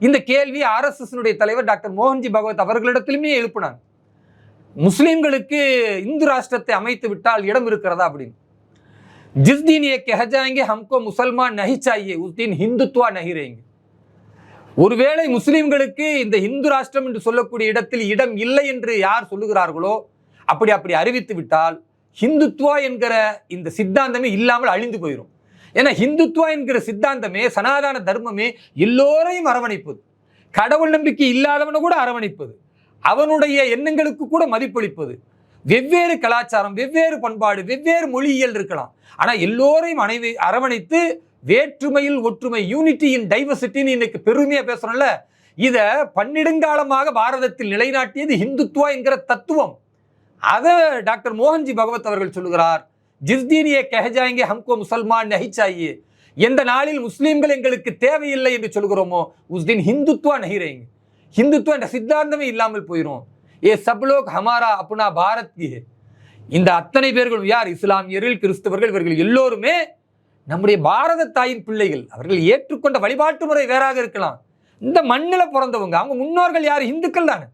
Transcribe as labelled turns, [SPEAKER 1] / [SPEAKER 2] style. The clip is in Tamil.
[SPEAKER 1] இந்த கேள்வி RSS தலைவர் டாக்டர் மோகன்ஜி பகவத் அவர்களிடத்திலுமே எழுப்பினாங்க. முஸ்லிம்களுக்கு இந்து ராஷ்டிரத்தை அமைத்து விட்டால் இடம் இருக்கிறதா அப்படின்னு. जिस दिन ये कह जाएंगे हमको मुसलमान नहीं चाहिए उस दिन हिंदुत्वा नहीं रहेंगे. ஒருவேளை முஸ்லிம்களுக்கு இந்த இந்து ராஷ்டிரம் என்று சொல்லக்கூடிய இடத்தில் இடம் இல்லை என்று யார் சொல்லுகிறார்களோ அப்படி அறிவித்து விட்டால் ஹிந்துத்வா என்கிற இந்த சித்தாந்தமே இல்லாமல் அழிந்து போயிடும். ஏன்னா ஹிந்துத்வா என்கிற சித்தாந்தமே சனாதன தர்மமே எல்லோரையும் அரவணைப்பது, கடவுள் நம்பிக்கை இல்லாதவனை கூட அரவணைப்பது, அவனுடைய எண்ணங்களுக்கு கூட மதிப்பளிப்பது, வெவ்வேறு கலாச்சாரம், வெவ்வேறு பண்பாடு, வெவ்வேறு மொழியியல் இருக்கலாம், ஆனா எல்லோரையும் அரவணைத்து வேற்றுமையில் ஒற்றுமை, யூனிட்டி இன் டைவர்சிட்டின்னு இன்னைக்கு பெருமையா பேசுறோம்ல, இத பன்னிடுங்காலமாக பாரதத்தில் நிலைநாட்டியது ஹிந்துத்வா என்கிற தத்துவம். அதை டாக்டர் மோகன்ஜி பகவத் அவர்கள் சொல்லுகிறார், ஜிஸ் தீன் யே கஹ ஜாயேங்கே ஹம்கோ முசல்மான் நஹி சாஹியே, எந்த நாளில் முஸ்லீம்கள் எங்களுக்கு தேவையில்லை என்று சொல்கிறோமோ உஸ் தின் ஹிந்துத்வா நஹி ரஹேங்கே, ஹிந்துத்வா என்ற சித்தாந்தமே இல்லாமல் போயிடும். ஏ சப்லோக் ஹமாரா அப்னா பாரத் கி ஹை. இந்த அத்தனை பேர்களும் யார்? இஸ்லாமியர்கள், கிறிஸ்தவர்கள், இவர்கள் எல்லோருமே நம்முடைய பாரத தாயின் பிள்ளைகள். அவர்கள் ஏற்றுக்கொண்ட வழிபாட்டு முறை வேறாக இருக்கலாம், இந்த மண்ணில் பிறந்தவங்க, அவங்க முன்னோர்கள் யார்? இந்துக்கள் தானே.